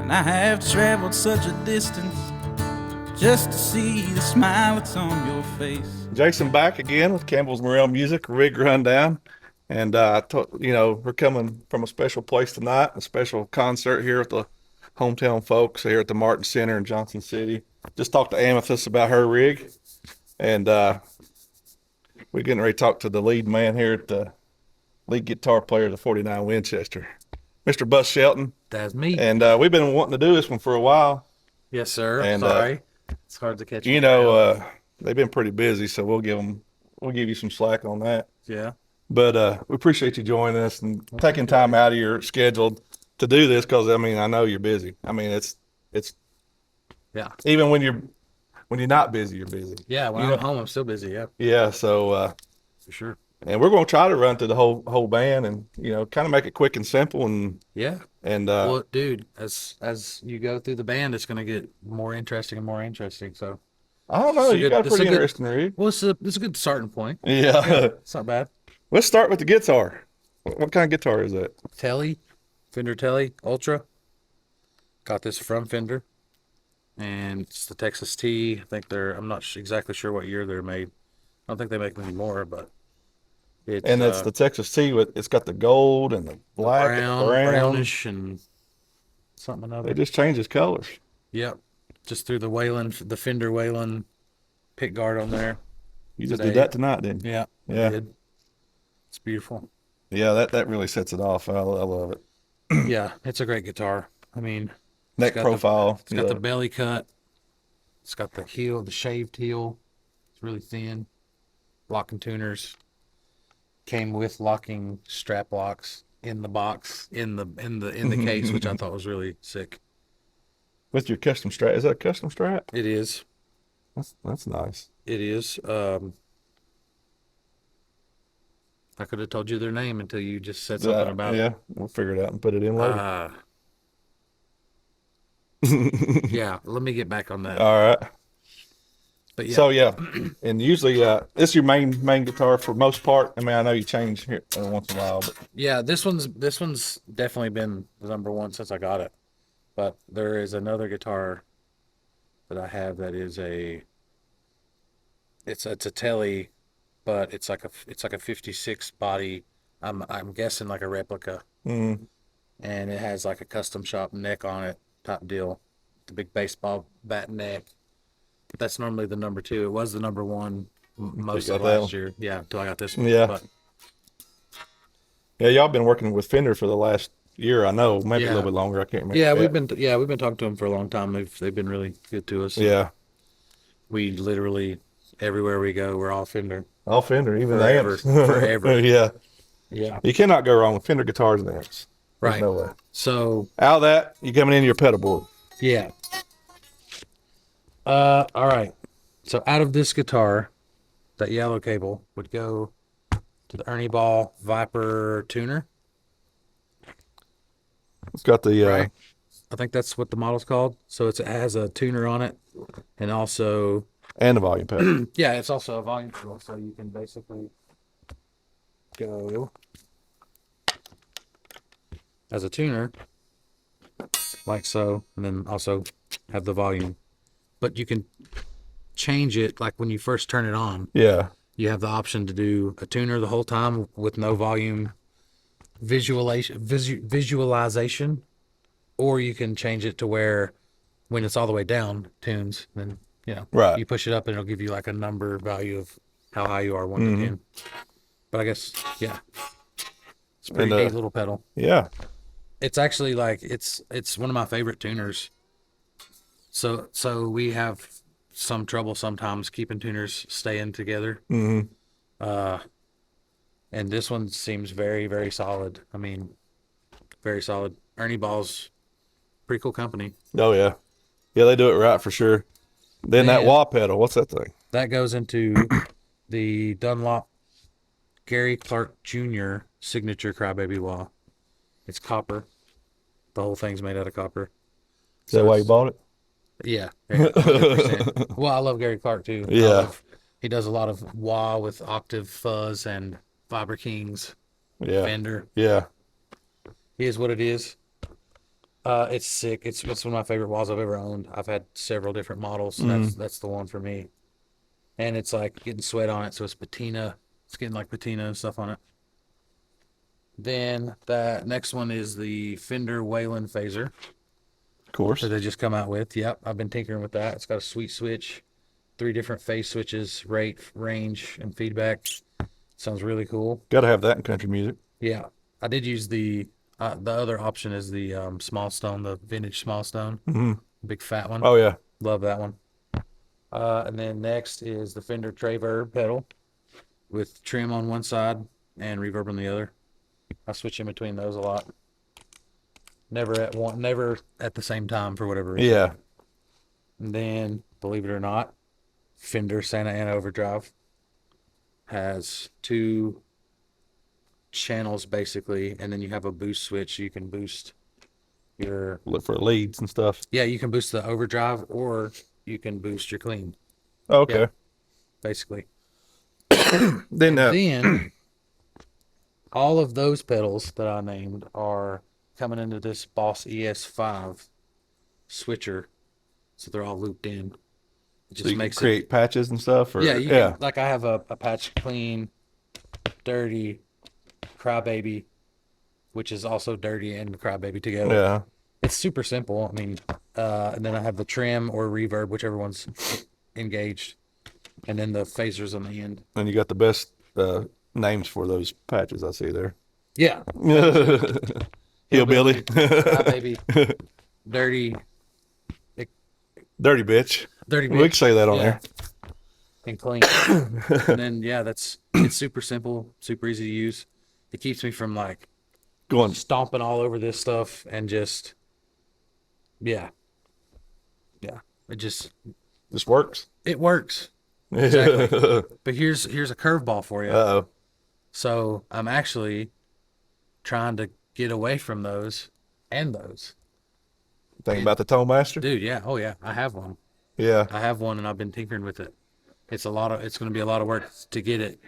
And I have traveled such a distance just to see the smile that's on your face. Jason back again with Campbell's Morel Music Rig Rundown. And we're coming from a special place tonight, a special concert here with the hometown folks here at the Martin Center in Johnson City. Just talked to Amethyst about her rig, and we're getting ready to talk to the lead man here at the lead guitar player of the 49 Winchester, Mr. Buzz Shelton. That's me. And we've been wanting to do this one for a while. Yes, sir. And, sorry, it's hard to catch. They've been pretty busy, so we'll give you some slack on that. Yeah. But we appreciate you joining us and taking time out of your schedule to do this, because I mean I know you're busy. I mean it's Yeah. even when you're not busy, you're busy. Yeah. When I'm home, I'm still busy. Yeah. Yeah. So For sure. and we're going to try to run through the whole band and kind of make it quick and simple and Yeah. well, dude, as you go through the band, it's going to get more interesting and more interesting. So I don't know. You got a pretty interesting rig. Well, it's a good starting point. Yeah. It's not bad. Let's start with the guitar. What kind of guitar is that? Fender Tele Ultra. Got this from Fender, and it's the Texas T. I'm not exactly sure what year they're made. I don't think they make them anymore, but it's the Texas T it's got the gold and the black, and brownish, and something another. They just change its colors. Yep, just threw the Fender Wayland pick guard on there. You just did that tonight, didn't you? Yeah, yeah. I did. It's beautiful. Yeah, that really sets it off. I love it. Yeah, it's a great guitar. I mean, neck profile. It's got the belly cut. It's got the heel, the shaved heel. It's really thin. Locking tuners. Came with locking strap locks in the box in the case, which I thought was really sick. With your custom strap, is that a custom strap? It is. That's nice. It is. I could have told you their name until you just said something about it. Yeah, we'll figure it out and put it in later. Yeah, let me get back on that. All right. But yeah. So yeah, and usually this is your main guitar for most part. I mean, I know you change here once in a while, but yeah, this one's definitely been the number one since I got it. But there is another guitar that I have that is it's a Tele, but it's like a 56 body. I'm guessing like a replica. Mm-hmm. And it has like a custom shop neck on it, top deal, the big baseball bat neck. But that's normally the number two. It was the number one most of last year. Yeah, until I got this one. Yeah. But, yeah, y'all been working with Fender for the last year, I know, maybe a little bit longer. I can't remember. Yeah, we've been talking to them for a long time. They've been really good to us. Yeah. We literally everywhere we go, we're all Fender. All Fender, even the amps. Forever. Yeah. Yeah. You cannot go wrong with Fender guitars and amps. Right. No way. So out of that, you coming into your pedal board. Yeah. All right. So out of this guitar, that yellow cable would go to the Ernie Ball Viper tuner. It's got the right. I think that's what the model's called. So it has a tuner on it, and also the volume pedal. Yeah, it's also a volume pedal, so you can basically go as a tuner, like so, and then also have the volume. But you can change it, like when you first turn it on. Yeah. You have the option to do a tuner the whole time with no volume visualization, or you can change it to where when it's all the way down, tunes, then right. You push it up and it'll give you like a number value of how high you are 1 to 10. But I guess it's a pretty neat little pedal. Yeah. It's actually like it's one of my favorite tuners. So we have some trouble sometimes keeping tuners staying together. Mm-hmm. And this one seems very, very solid. I mean, very solid. Ernie Ball's pretty cool company. Oh yeah. Yeah, they do it right for sure. Then that wah pedal, what's that thing? That goes into the Dunlop Gary Clark Jr. signature Crybaby wah. It's copper. The whole thing's made out of copper. Is that why you bought it? Yeah. 100%. Well, I love Gary Clark too. Yeah. He does a lot of wah with octave fuzz and Fiber Kings. Yeah. Fender. Yeah. It is what it is. It's sick. It's one of my favorite walls I've ever owned. I've had several different models, so that's the one for me. And it's like getting sweat on it, so it's patina. It's getting like patina and stuff on it. Then the next one is the Fender Wayland Phaser Of course. that they just come out with. Yep, I've been tinkering with that. It's got a sweet switch, 3 different phase switches, rate, range, and feedback. Sounds really cool. Got to have that in country music. Yeah, I did use the other option is the small stone, the vintage small stone, big fat one. Oh yeah. Love that one. And then next is the Fender Traverb pedal with trim on one side and reverb on the other. I switch in between those a lot. Never at the same time for whatever reason. Yeah. And then, believe it or not, Fender Santa Ana Overdrive has 2 channels basically, and then you have a boost switch. You can boost your Look for leads and stuff. you can boost the overdrive or you can boost your clean, Okay. Yeah. basically. Then Then all of those pedals that I named are coming into this Boss ES5 switcher, so they're all looped in. It so just you makes can create patches and stuff. Or, it. Yeah, you can, like I have a patch clean, dirty, crybaby, which is also dirty and crybaby together. Yeah. It's super simple. I mean, and then I have the trim or reverb, whichever one's engaged, and then the phasers on the end. And you got the best names for those patches I see there. Yeah. Hillbilly. Crybaby, dirty, Dirty bitch. dirty We can bitch, say that on yeah, there. and clean. And then it's super simple, super easy to use. It keeps me from like Going. stomping all over this stuff and just yeah. It just This works. it works. Exactly. But here's a curveball for you. Uh-oh. So I'm actually trying to get away from those and those. Think about the Tone Master? Dude, yeah. Oh yeah. I have one. Yeah. I have one and I've been tinkering with it. It's going to be a lot of work to get it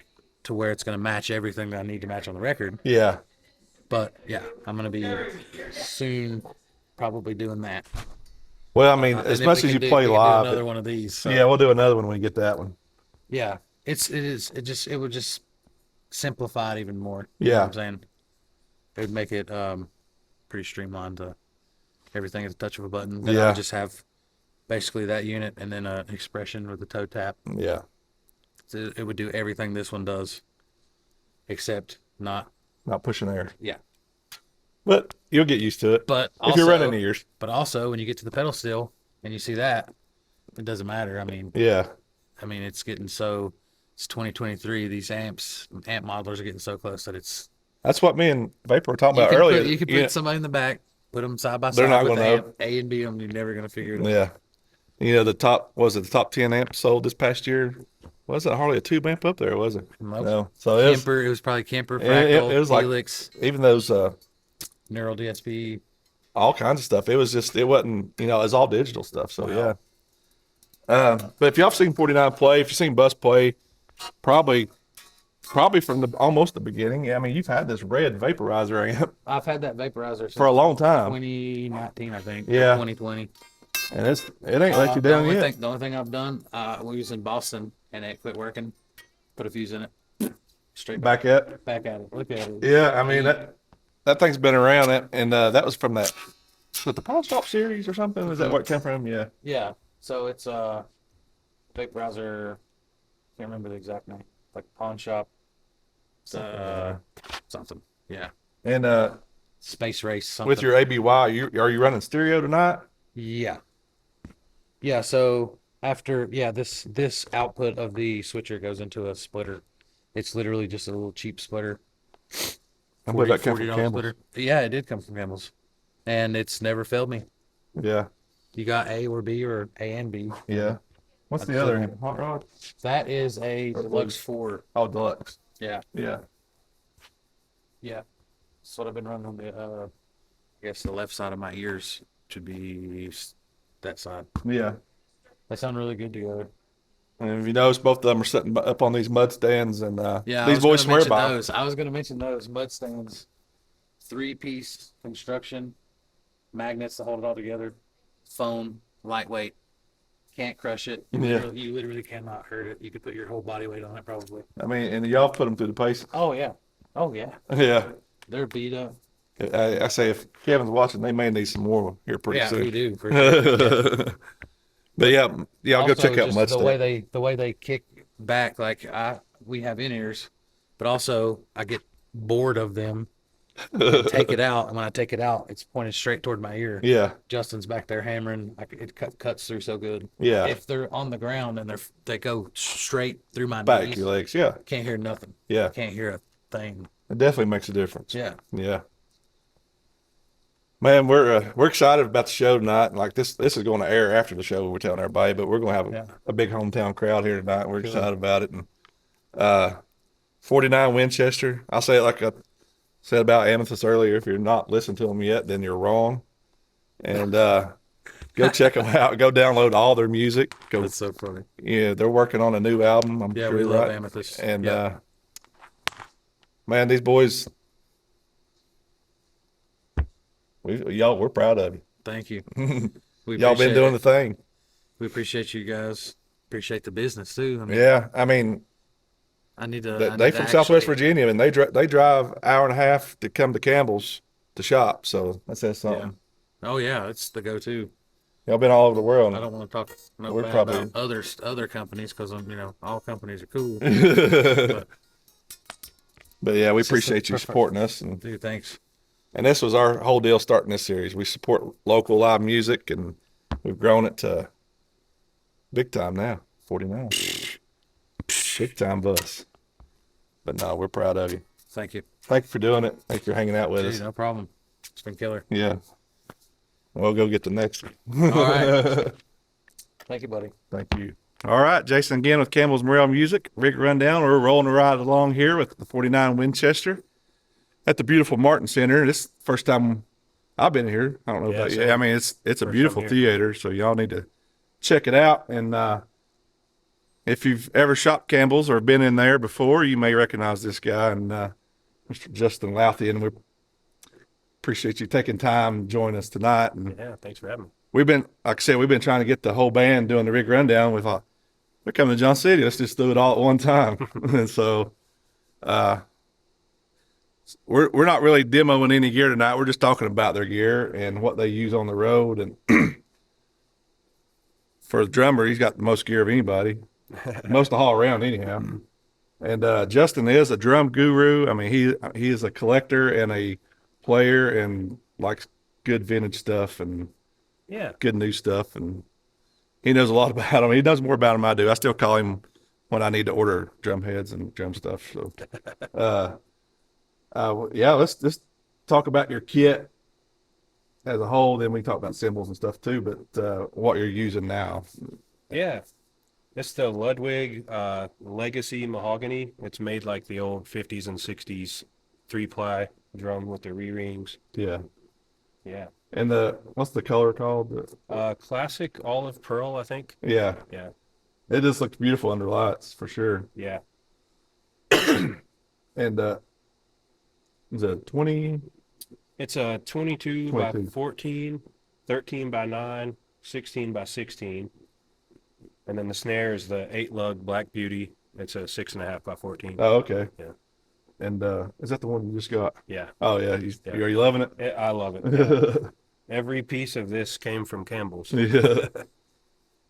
to where it's going to match everything that I need to match on the record. Yeah. But yeah, I'm going to be soon probably doing that. Well, I mean, And as if much we as you can play we can do live, another one of these. So, yeah, we'll do another one when we get that one. yeah, it would just simplify it even more. You know Yeah. what I'm saying? It would make it pretty streamlined to everything at the touch of a button. Then I Yeah. would just have basically that unit and then an expression with the toe tap. Yeah. So it would do everything this one does, except not. Not pushing air. Yeah. But you'll get used to it. But if you're running ears. But also, when you get to the pedal steel and you see that, it doesn't matter. I mean, Yeah. it's getting so. It's 2023. These amp modelers are getting so close that it's. That's what me and Vapor were talking You about can earlier. you can put somebody in the back, put them side by They're side not with gonna the know. amp A and B. You're never gonna figure it out. Yeah. You know, the top 10 amps sold this past year? Wasn't hardly a tube amp up there, was it? Nope. No. So it was, Kemper. It was probably Kemper, it Fractal, was like- Helix, even those, Neural DSP. all kinds of stuff. It wasn't, it was all digital stuff. So yeah. But if y'all have seen 49 play, if you've seen Bus play, probably from almost the beginning. Yeah, I mean, you've had this red vaporizer amp I've had that vaporizer since for a long time, 2019, I think. Yeah. 2020. and it ain't let you down yet. The only thing I've done, we was in Boston and it quit working. Put a fuse in it. Straight Back at back at it. Look at it. yeah, I mean that thing's been around, and that was from that. Was it the Pawn Shop series or something? Is that where it came from? Yeah. Yeah. So it's vaporizer. Can't remember the exact name. Like pawn shop. Something. Yeah. And Space race. Something. with your ABY, are you running stereo tonight? Yeah. Yeah. So after this output of the switcher goes into a splitter. It's literally just a little cheap splitter. I believe that came from $40 Campbell's. splitter. Yeah, it did come from Campbell's, and it's never failed me. Yeah. You got A or B or A and B. Yeah. What's the other amp? Hot Rod? That is a Deluxe 4. Oh, Deluxe. Yeah. Yeah. Yeah. That's what I've been running on the, I guess the left side of my ears should be that side. Yeah. They sound really good together. And if you notice, both of them are sitting up on these mud stands, and Yeah, these boys swear by 'em. those. I was going to mention those mud stands, 3-piece construction. magnets to hold it all together. Foam, lightweight, can't crush it. Yeah. You literally cannot hurt it. You could put your whole body weight on it probably. I mean, and y'all put them through the paces. Oh yeah, oh yeah. Yeah. They're beat up. I say if Kevin's watching, they may need some more here pretty Yeah, soon. we do. For sure. Yeah. But yeah, y'all go Also, check out just Mustang. the way they kick back, like we have in ears, but also I get bored of them and take it out, and when I take it out, it's pointed straight toward my ear. Yeah. Justin's back there hammering, it cuts through so good. Yeah. If they're on the ground and they go straight through my Back knees, your legs. Yeah. can't hear nothing. Yeah. Can't hear a thing. It definitely makes a difference. Yeah. Yeah. Man, we're excited about the show tonight. Like this is going to air after the show. We're telling everybody, but we're going to have a big hometown crowd here tonight. We're excited about it. And 49 Winchester. I'll say it like I said about Amethyst earlier. If you're not listening to them yet, then you're wrong. And go check them out. Go download all their music. That's so funny. Yeah, they're working on a new album. I'm Yeah, sure, we love right? Amethyst. And yeah. Man, these boys. We're proud of you. Thank you. Y'all been doing the thing. We appreciate you guys. Appreciate the business too. I mean, Yeah, I mean, I need to. they from Southwest Virginia, and they drive hour and a half to come to Campbell's to shop. So that says something. Yeah. Oh yeah, it's the go-to. Y'all been all over the world. I don't want to talk We're bad probably- about other companies because all companies are cool. But yeah, we It's just appreciate you supporting us. And Dude, thanks. this was our whole deal starting this series. We support local live music, and we've grown it to big time now. 49. Big time bus. But no, we're proud of you. Thank you. Thank you for doing it. Thank you for hanging out with Dude, us. no problem. It's been killer. Yeah. We'll go get the next one. All right. Thank you, buddy. Thank you. All right, Jason again with Campbell's Morale Music. Rig Rundown. We're rolling a ride along here with the 49 Winchester at the beautiful Martin Center. This is the first time I've been here. I don't know about you. I mean, it's a beautiful theater, so y'all need to check it out. And if you've ever shopped Campbell's or been in there before, you may recognize this guy and Mr. Justin Lothian. We appreciate you taking time to join us tonight. And Yeah, thanks for having me. we've been, like I said, we've been trying to get the whole band doing the Rig Rundown. We thought, we're coming to John City. Let's just do it all at one time. And so we're not really demoing any gear tonight. We're just talking about their gear and what they use on the road. And for a drummer, he's got the most gear of anybody, most to haul around anyhow. And Justin is a drum guru. I mean, he is a collector and a player and likes good vintage stuff and Yeah. good new stuff. And he knows a lot about them. He knows more about them than I do. I still call him when I need to order drum heads and drum stuff. So, yeah, let's just talk about your kit as a whole. Then we can talk about cymbals and stuff too, but what you're using now. Yeah. It's the Ludwig Legacy Mahogany. It's made like the old 50s and 60s 3-ply drum with the re-rings. Yeah. Yeah. And what's the color called? Classic olive pearl, I think. Yeah. Yeah. It just looks beautiful under lights for sure. Yeah. And is it 20? It's a 22 22. by 14, 13 by 9, 16 by 16. And then the snare is the 8-lug Black Beauty. It's a 6.5 by 14. Oh, okay. Yeah. And is that the one you just got? Yeah. Oh, yeah. Yeah. Are you loving it? I love it. Yeah. Every piece of this came from Campbell's. Yeah.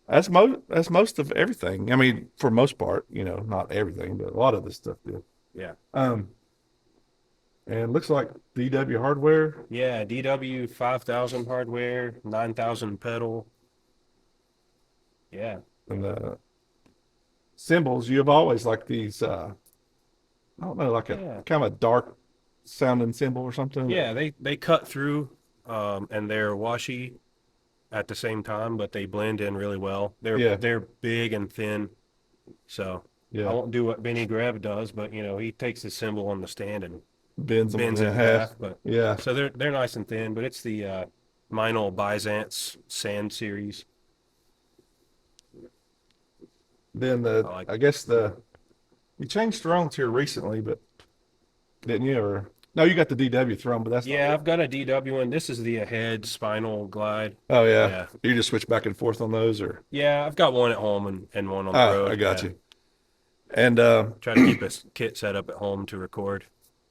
That's most of everything. I mean, for most part, not everything, but a lot of this stuff did. Yeah. And it looks like DW hardware. Yeah, DW 5000 hardware, 9000 pedal. Yeah. And the cymbals, you have always like these, I don't know, like a kind of a dark sounding cymbal or something. Yeah, they cut through and they're washy at the same time, but they blend in really well. They're big and thin. So I Yeah. won't do what Benny Greb does, but he takes the cymbal on the stand and Bends them bends in it in half. half. But Yeah. so they're nice and thin, but it's the Meinl Byzance Sand series. Then like I guess you changed drones here recently, but didn't you? Or No, you got the DW thrum, but that's not Yeah, it. I've got a DW one. This is the ahead spinal glide. Oh yeah. Yeah. You just switch back and forth on those, or Yeah, I've got one at home and one on the road. I got Yeah. you. And Try to keep a kit set up at home to record.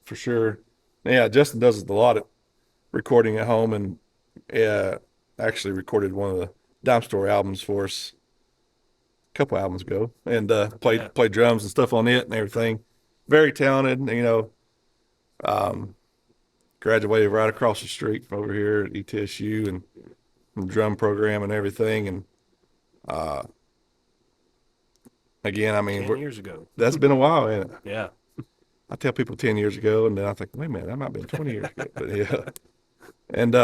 for sure, yeah, Justin does a lot of recording at home, and actually recorded one of the Dime Store albums for us a couple albums ago, and played drums and stuff on it and everything. Very talented, graduated right across the street from over here at ETSU and drum program and everything. And again, I mean, 10 years ago. that's been a while, ain't it? Yeah. I tell people 10 years ago, and then I think, wait a minute, that might have been 20 years ago. But yeah. And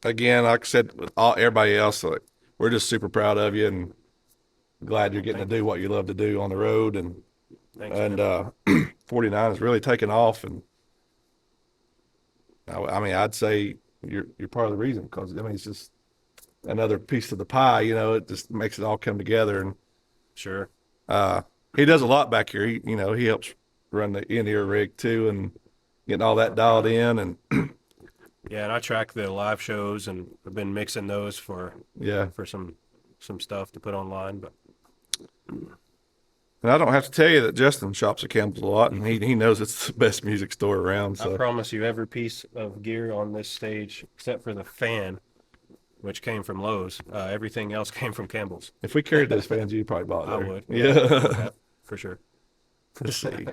again, like I said, with everybody else, like, we're just super proud of you and glad you're getting to do what you love to do on the road. And Thanks. and 49 has really taken off. And I mean, I'd say you're part of the reason, because I mean, it's just another piece of the pie. It just makes it all come together. And Sure. he does a lot back here. He helps run the in-ear rig too, and getting all that dialed in. And Yeah, and I track the live shows, and I've been mixing those for yeah, some stuff to put online. But and I don't have to tell you that Justin shops at Campbell's a lot, and he knows it's the best music store around. I So promise you, every piece of gear on this stage, except for the fan, which came from Lowe's, everything else came from Campbell's. if we carried those fans, you probably bought it I there. would. Yeah. Yeah, for sure. Let's see.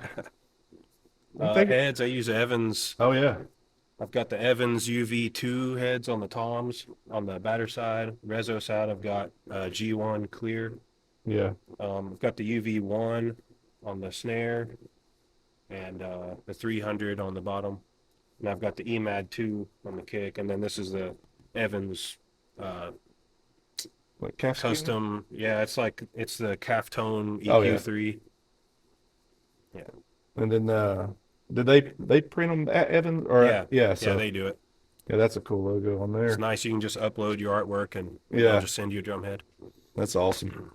Heads, I use Evans. Oh yeah. I've got the Evans UV2 heads on the toms. On the batter side, Rezo side, I've got G1 clear. Yeah. I've got the UV1 on the snare, and the 300 on the bottom. And I've got the EMAD 2 on the kick. And then this is the Evans What, calf skin? custom. Yeah, it's the calf tone Oh, yeah. EQ3. And then did they print them at Evans or Yeah. So Yeah, they do it. yeah, that's a cool logo on there. It's nice. You can just upload your artwork, and Yeah. they'll just send you a drum head. That's awesome.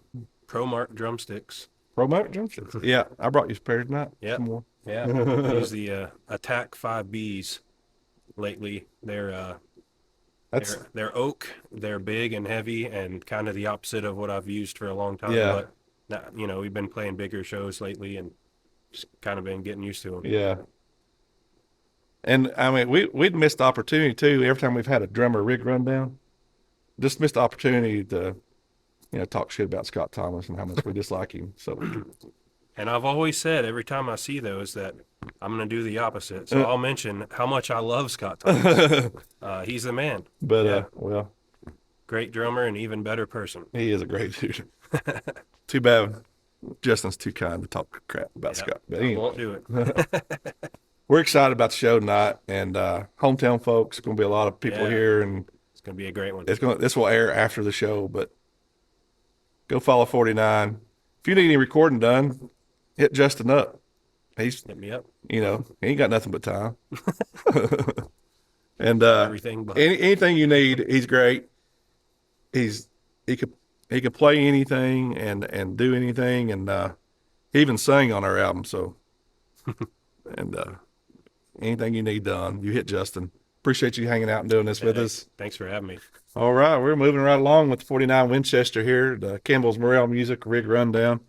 ProMark drumsticks. Pro Mark drumsticks. Yeah, I brought you a pair tonight. Yep. Some more. Yeah, I use the Attack 5Bs lately. That's They're oak. They're big and heavy, and kind of the opposite of what I've used for a long time. Yeah. But we've been playing bigger shows lately, and just kind of been getting used to them. yeah. And I mean, we'd missed the opportunity too. Every time we've had a drummer rig rundown, just missed the opportunity to, talk shit about Scott Thomas and how much we dislike him. So And I've always said every time I see those that I'm going to do the opposite. So I'll mention how much I love Scott Thomas. He's the man. but Yeah. well, Great drummer and even better person. he is a great dude. Too bad Justin's too kind to talk crap about Yeah, Scott. But I anyway. won't do it. We're excited about the show tonight, and hometown folks. Going to be a lot of people Yeah. here, and It's going to be a great one. this will air after the show. But go follow 49. If you need any recording done, hit Justin up. He's Hit me up. he ain't got nothing but time. And Everything but. anything you need, he's great. He could play anything and do anything, and he even sang on our album. So and anything you need done, you hit Justin. Appreciate you hanging out and doing this with Hey, us. Thanks for having me. All right, we're moving right along with 49 Winchester here, the Campbell's Morale Music Rig Rundown.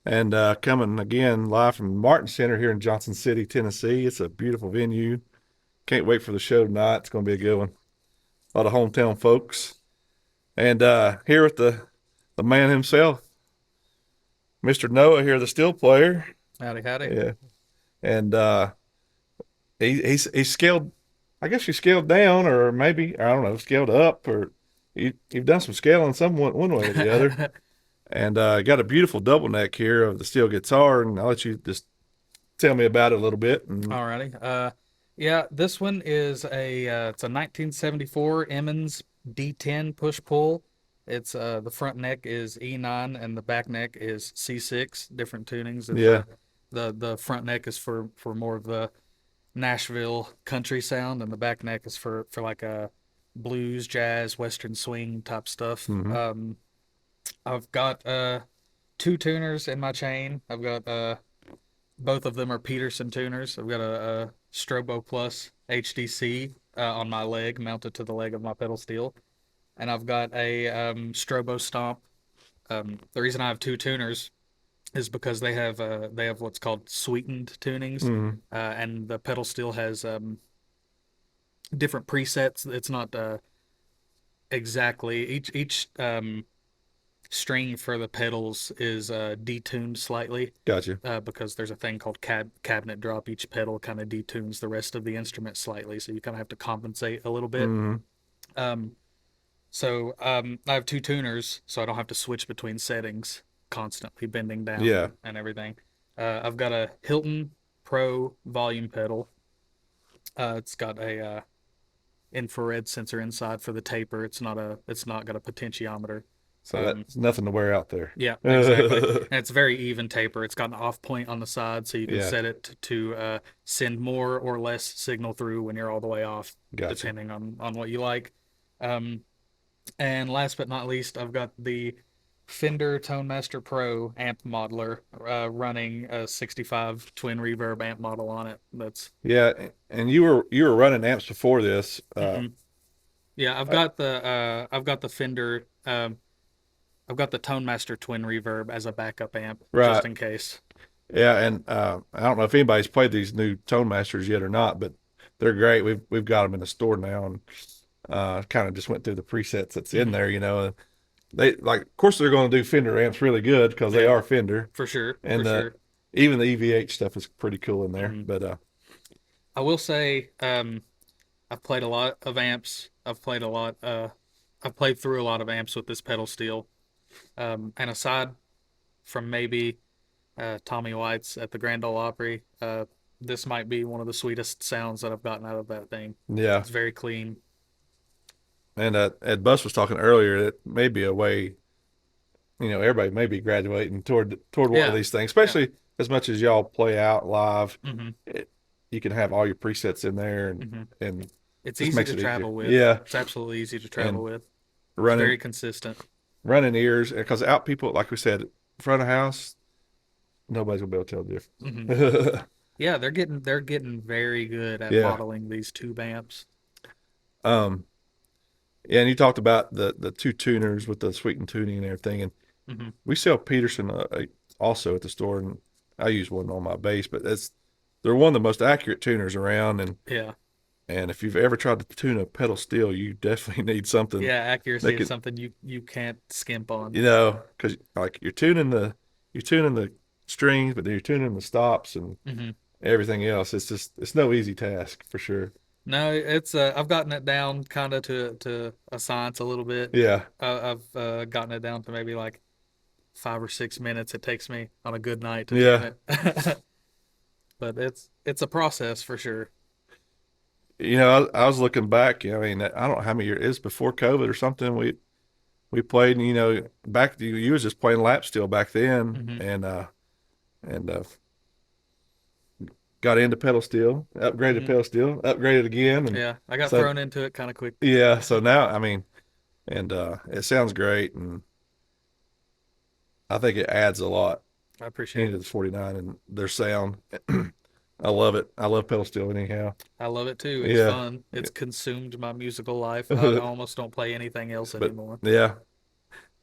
And coming again live from Martin Center here in Johnson City, Tennessee. It's a beautiful venue. Can't wait for the show tonight. It's going to be a good one. A lot of hometown folks. And here with the man himself, Mr. Noah here, the steel player. Howdy, howdy. Yeah. And he's scaled, I guess you scaled down, or maybe, I don't know, scaled up, or you've done some scaling one way or the other. And got a beautiful double neck here of the steel guitar, and I'll let you just tell me about it a little bit. And Alrighty. Yeah, this one is it's a 1974 Emmons D10 push-pull. It's the front neck is E9 and the back neck is C6, different tunings. It's, Yeah. The front neck is for more of the Nashville country sound, and the back neck is for like a blues, jazz, western swing type stuff. Mhm. I've got 2 tuners in my chain. I've got both of them are Peterson tuners. I've got a Strobo Plus HDC on my leg, mounted to the leg of my pedal steel, and I've got a Strobo Stomp. The reason I have two tuners is because they have what's called sweetened tunings, Mm, and the pedal steel has different presets. It's not exactly each string for the pedals is detuned slightly gotcha. because there's a thing called cabinet drop. Each pedal kind of detunes the rest of the instrument slightly, so you kind of have to compensate a little bit. Mm, Um, I have two tuners, so I don't have to switch between settings constantly, bending down yeah. and everything. I've got a Hilton Pro volume pedal. It's got a infrared sensor inside for the taper. It's not got a potentiometer. So Um, that's nothing to wear out there. yeah, exactly. And it's very even taper. It's got an off point on the side, so you can Yeah. set it to send more or less signal through when you're all the way off, Gotcha. depending on what you like. Um, and last but not least, I've got the Fender ToneMaster Pro amp modeler running a 65 twin reverb amp model on it. That's Yeah, and you were running amps before this. mhm. Yeah, I've got the Fender I've got the ToneMaster Twin Reverb as a backup amp Right. just in case. Yeah, and I don't know if anybody's played these new Tone Masters yet or not, but they're great. We've got them in the store now, and kind of just went through the presets that's in Mhm. there. You know, they like, of course, they're going to do Fender amps really good because they Yeah. are Fender, For sure, and for sure. even the EVH stuff is pretty cool in there. Mhm. But I will say, I've played a lot of amps. I've played through a lot of amps with this pedal steel. And aside from maybe Tommy White's at the Grand Ole Opry, this might be one of the sweetest sounds that I've gotten out of that thing. yeah, It's very clean. and Ed Bus was talking earlier that may be a way, everybody may be graduating toward one of Yeah, these things, especially as much as y'all play out live. hmm It, you can have all your presets in there, hmm and It's just easy makes to it easier. travel with. Yeah, It's absolutely easy to travel and with. It's running very consistent. running ears, because out people, like we said, front of house, nobody's gonna be able to tell the hmm difference. Yeah, they're getting very good at Yeah. modeling these tube amps. um, yeah, and you talked about the two tuners with the sweetened tuning and everything, and hmm we sell Peterson also at the store, and I use one on my bass, but they're one of the most accurate tuners around, Yeah, and if you've ever tried to tune a pedal steel, you definitely need something yeah. Accuracy that is can, something you can't skimp on. because like you're tuning the strings, but then you're tuning the stops and hmm everything else. It's no easy task for sure. No, it's I've gotten it down kind of to a science a little bit. Yeah, I've gotten it down to maybe like 5 or 6 minutes it takes me on a good night to yeah. tune it. But it's a process for sure. I was looking back. I mean, I don't know how many years it is before COVID or something. We played, and back you was just playing lap steel back then, hmm and got into pedal steel, upgraded hmm pedal steel, upgraded again, and Yeah, I got so thrown into it kind of quick. yeah. So now, I mean, and it sounds great, and I think it adds a lot I appreciate into it. the 49 and their sound. I love it. I love pedal steel anyhow. I love it too. It's Yeah. fun. It's consumed my musical life. I almost don't play anything else But anymore. yeah,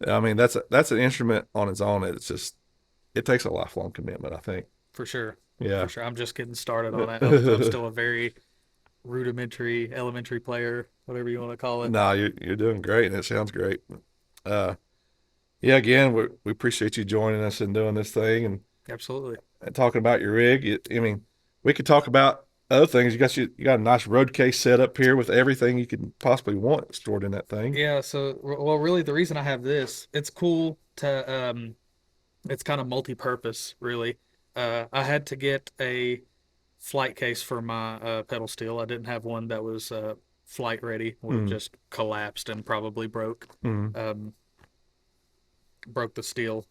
I mean that's an instrument on its own. It takes a lifelong commitment, I think. For sure. Yeah. For sure. I'm just getting started on it. I'm still a very rudimentary, elementary player, whatever you want to call it. No, you're doing great, and it sounds great. Uh, yeah. Again, we appreciate you joining us and doing this thing Absolutely. and talking about your rig. I mean, we could talk about other things. You got a nice road case set up here with everything you could possibly want stored in that thing. Yeah, so well, really the reason I have this, it's cool to it's kind of multi-purpose, really. I had to get a flight case for my pedal steel. I didn't have one that was flight ready. Would have Mm, just collapsed and probably mm, um, broke the steel.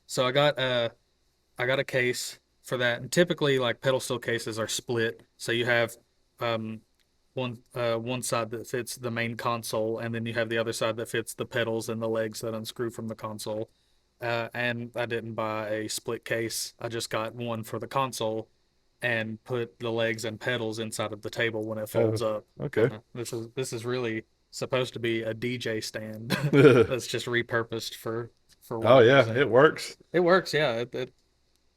So I got a case for that, and typically like pedal steel cases are split, so you have um, one side that fits the main console, and then you have the other side that fits the pedals and the legs that unscrew from the console. And I didn't buy a split case. I just got one for the console, and put the legs and pedals inside of the table when it folds up. Okay. This is really supposed to be a DJ stand that's just repurposed for Oh one yeah, reason. it works. It works, yeah. It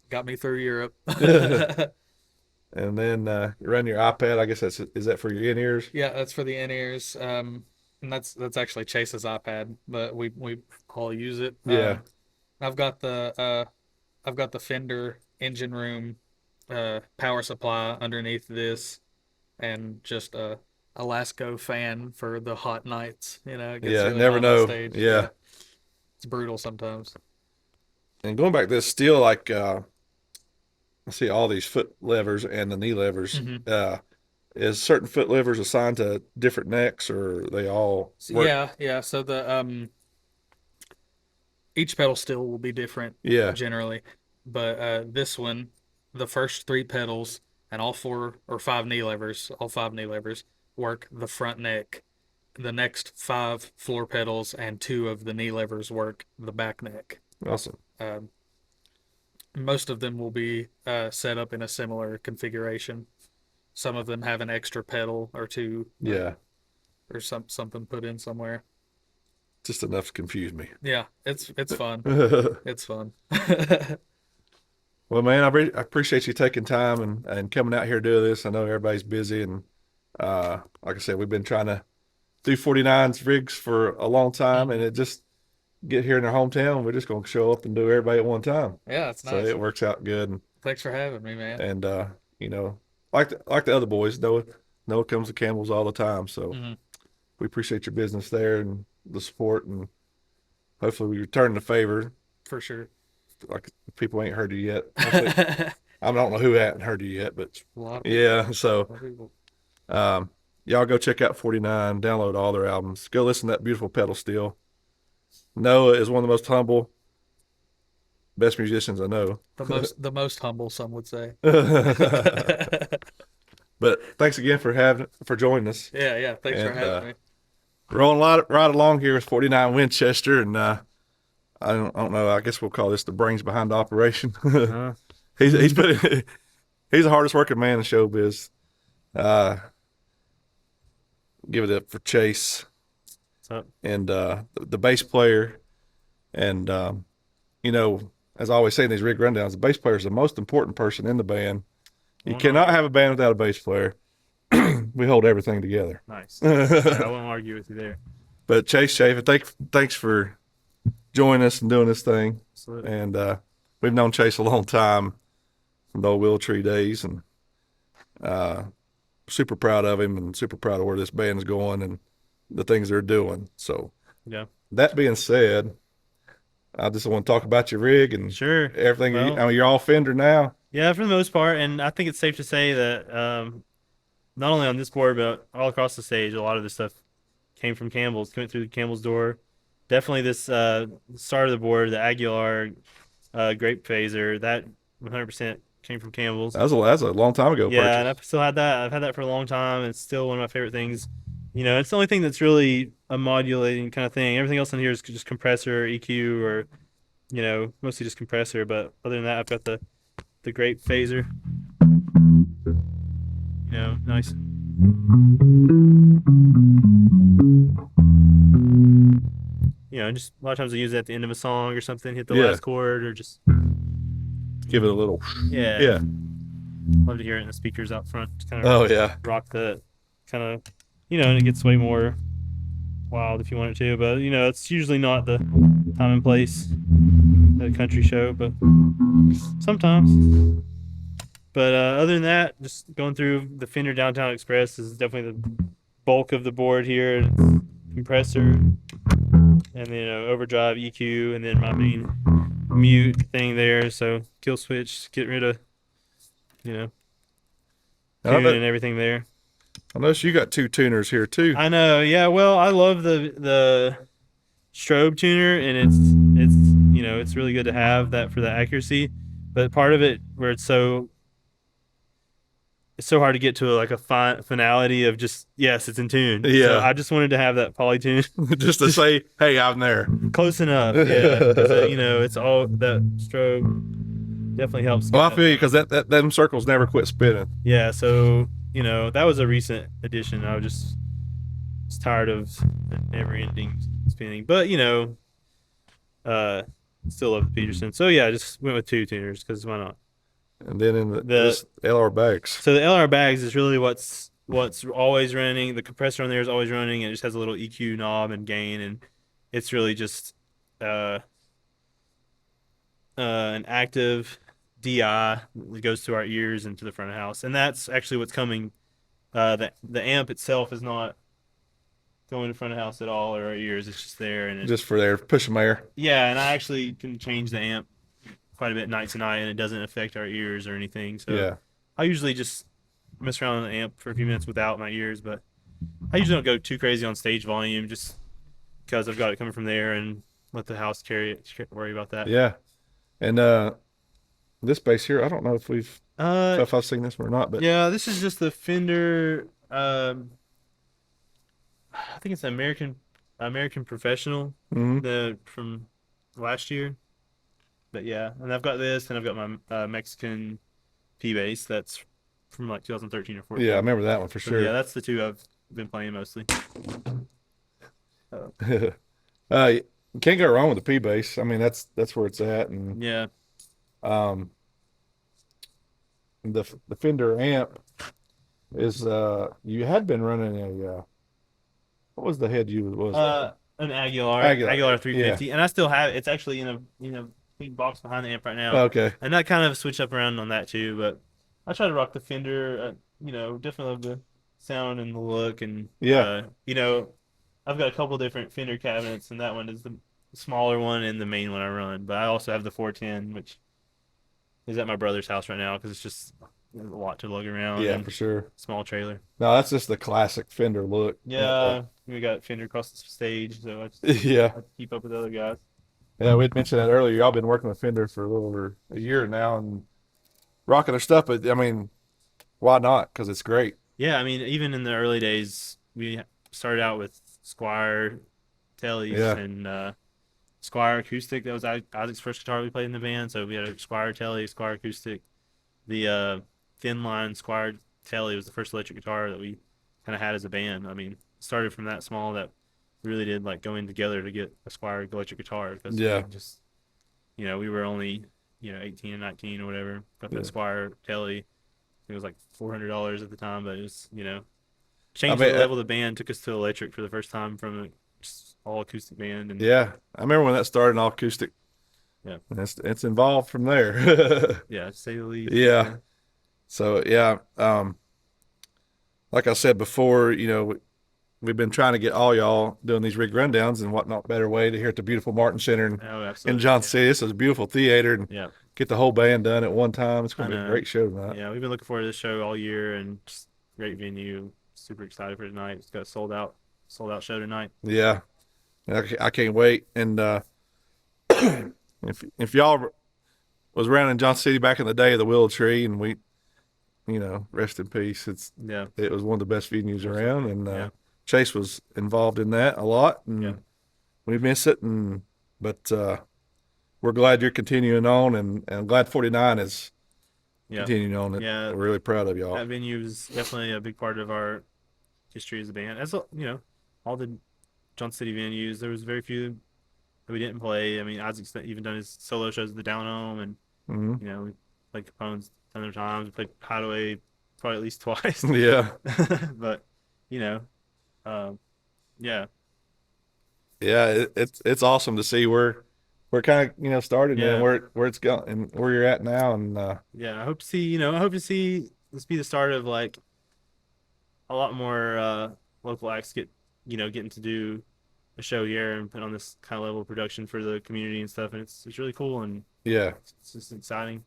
got me through Europe. And then you run your iPad. I guess is that for your in-ears? Yeah, that's for the in-ears. And that's actually Chase's iPad, but we all use it. Yeah. I've got the Fender engine room power supply underneath this, and just a Lasco fan for the hot nights. You know, it gets Yeah, really never hot on know. stage. Yeah. It's brutal sometimes. And going back to this, still like I see all these foot levers and the knee levers. Mhm. Is certain foot levers assigned to different necks, or they all work? Yeah. So the each pedal steel will be different Yeah. generally, but this one, the first three pedals and all four or five knee levers, all five knee levers work the front neck. The next five floor pedals and two of the knee levers work the back neck. Awesome. Most of them will be set up in a similar configuration. Some of them have an extra pedal or two, Yeah. or something put in somewhere. Just enough to confuse me. Yeah, it's fun. Well, It's fun. man, I appreciate you taking time and coming out here to do this. I know everybody's busy, and like I said, we've been trying to do 49's rigs for a long time, and it just get here in our hometown. We're just going to show up and do everybody at one time. Yeah, it's So nice. it works out good. And, Thanks for having me, man. you know, like the other boys, Noah comes to Campbell's all the time. So Mhm. we appreciate your business there and the support, and hopefully we return the favor. For sure. Like people ain't heard you yet. I don't know who hadn't heard you yet, but A lot of yeah. So people. y'all go check out 49, download all their albums, go listen to that beautiful pedal steel. Noah is one of the most humble, best musicians I know. The most humble, some would say. But thanks again for joining us. Yeah. Thanks for And, having me. Rolling right along here with 49 Winchester, and I don't know. I guess we'll call this the brains behind the operation. He's he's the hardest working man in showbiz. Give it up for Chase and the bass player, and you know, as I always say in these rig rundowns, the bass player is the most important person in the band. You cannot have a band without a bass player. We hold everything together. Nice. I won't argue with you there. But Chase Schaefer, thanks for joining us and doing this thing. Absolutely. And we've known Chase a long time from the old Willow Tree days, and super proud of him and super proud of where this band is going and the things they're doing. So Yeah. that being said, I just want to talk about your rig and Sure. everything. Well- I mean, you're all Fender now. Yeah, for the most part, and I think it's safe to say that not only on this board but all across the stage, a lot of this stuff came from Campbell's, came through Campbell's door. Definitely this start of the board, the Aguilar grape phaser, that 100% came from Campbell's. That's a long time ago. Yeah, and purchase. I've still had that. I've had that for a long time. It's still one of my favorite things. You know, it's the only thing that's really a modulating kind of thing. Everything else in here is just compressor, EQ, or, you know, mostly just compressor. But other than that, I've got the grape phaser. You know, nice. You know, just a lot of times I use it at the end of a song or something, hit the Yeah. last chord, or just, Give it a little. yeah. Yeah. Love to hear it in the speakers out front. Just kind of Oh yeah. rock the kind of, you know, and it gets way more wild if you want it to, but you know, it's usually not the time and place at a country show, but sometimes. But other than that, just going through the Fender Downtown Express is definitely the bulk of the board here. It's compressor, and then overdrive, EQ, and then my main mute thing there. So kill switch, get rid of, you know, I tune bet- and everything there. I noticed you got two tuners here too. I know, yeah. Well, I love the strobe tuner, and it's you know, it's really good to have that for the accuracy. But part of it where it's so hard to get to like a finality of just yes, it's in tune. Yeah. So I just wanted to have that polytune Just to say, hey, I'm there. close enough. Yeah. 'Cause, you know, it's all that strobe. definitely helps. Well, I get feel you that because that them circles never quit spinning. Yeah, so that was a recent addition. I was tired of the never-ending spinning, but uh, still love the Peterson. So yeah, I just went with 2 tuners because why not? And then in The- this LR bags. So the LR bags is really what's always running. The compressor on there is always running, and it just has a little EQ knob and gain, and it's really just an active DI that goes to our ears and to the front of the house, and that's actually what's coming. The amp itself is not going to front of house at all or our ears. It's just there, and Just for there, push them air. yeah. And I actually can change the amp quite a bit night to night, and it doesn't affect our ears or anything. So Yeah. I usually just mess around on the amp for a few minutes without my ears, but I usually don't go too crazy on stage volume just because I've got it coming from there and let the house carry it. Worry about that. Yeah. And this bass here, I don't know if I've seen this one or not, but Yeah, this is just the Fender. I think it's American Professional, mhm. from last year. But yeah, and I've got this, and I've got my Mexican P bass that's from like 2013 or 14. Yeah, I remember that one for So, sure. yeah, that's the 2 I've been playing mostly. You can't go wrong with the P bass. I mean, that's where it's at, and Yeah. um, the Fender amp is you had been running a what was the head you was An Aguilar Aguilar, 350, and I still have it. It's actually in a big box behind the amp right now. okay, And I kind of switch up around on that too, but I try to rock the Fender. Definitely love the sound and the look, and Yeah. I've got a couple different Fender cabinets, and that one is the smaller one and the main one I run. But I also have the 410, which is at my brother's house right now because it's just a lot to lug around. yeah, and for sure. small trailer. No, that's just the classic Fender look. Yeah, we got Fender across the stage, so I Yeah, keep up with the other guys. yeah. We'd mentioned that earlier. Y'all been working with Fender for a little over a year now and rocking their stuff. But I mean, why not? Because it's great. Yeah, I mean, even in the early days, we started out with Squire Tellys Yeah. and Squire Acoustic. That was Isaac's first guitar we played in the band. So we had a Squire Telly, Squire Acoustic. The thin line Squire Telly was the first electric guitar that we kind of had as a band. I mean, started from that small that we really did like go in together to get a Squire electric guitar because Yeah. we were only 18 and 19 or whatever. Got that Yeah. Squire Telly. It was like $400 at the time, but it was changed mean, the level of the band. Took us to electric for the first time from a just all acoustic band. And Yeah, I remember when that started, all acoustic. Yeah. And it's involved from there. yeah, to say the least. Yeah. So yeah, like I said before, we've been trying to get all y'all doing these rig rundowns, and what not better way to here at the beautiful Martin Center in, Oh, in absolutely. Johnson City. This is a beautiful theater, and Yeah. get the whole band done at one time. It's going I to be a know. great show tonight. Yeah, we've been looking forward to this show all year, and just great venue. Super excited for tonight. It's got a sold out show tonight. Yeah, I can't wait. And if y'all was around in Johnson City back in the day of the Willow Tree, and we, rest in peace. Yeah. It was one of the best venues around, and Yeah. Chase was involved in that a lot, and Yeah. we miss it. But we're glad you're continuing on, and I'm glad 49 is Yeah. continuing on it. Yeah. We're really proud of y'all. That venue is definitely a big part of our history as a band. As all the Johnson City venues, there was very few that we didn't play. I mean, Isaac's even done his solo shows at the Down Home, and Hmm. we played Capone's a ton of times. We played Hideaway probably at least twice. Yeah, But yeah, yeah. It's awesome to see where we're kind of started Yeah. and where it's going and where you're at now, and yeah. I hope to see this be the start of like a lot more local acts getting to do a show here and put on this kind of level of production for the community and stuff. And it's really cool, and yeah. it's just exciting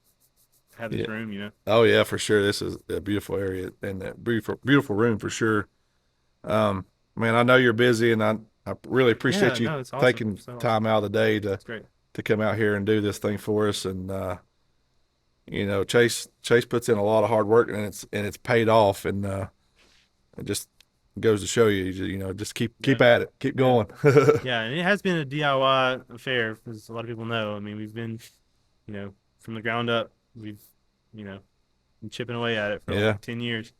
to have this Yeah. room. Oh yeah, for sure. This is a beautiful area and a beautiful room for sure. Man, I know you're busy, and I really appreciate Yeah, you no, it's awesome. taking So awesome. time out of the day It's great. to come out here and do this thing for us. And Chase puts in a lot of hard work, and it's paid off, and it just goes to show you, just keep at it, keep going. Yeah, and it has been a DIY affair, as a lot of people know. I mean, we've been, from the ground up we've, been chipping away at it for Yeah. like 10 years.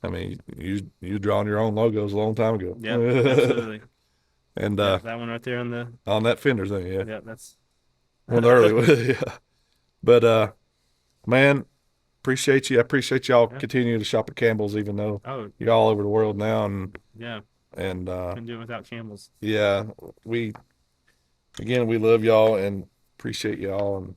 I mean, you drawn your own logos a long time ago. Yeah, absolutely. And Yeah, that one right there on the, on that fender thing, yeah. yeah, that's, One early, yeah. But man, appreciate you. I appreciate y'all Yeah. continuing to shop at Campbell's, even though oh, you're all over the world now. yeah, And couldn't do it without Campbell's. yeah, we love y'all and appreciate y'all, and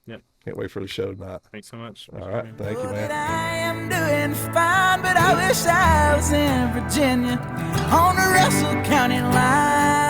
Yep. can't wait for the show tonight. Thanks so much. All right, thank you, Know that man. I am doing fine, but I wish I was in Virginia on the Russell County line.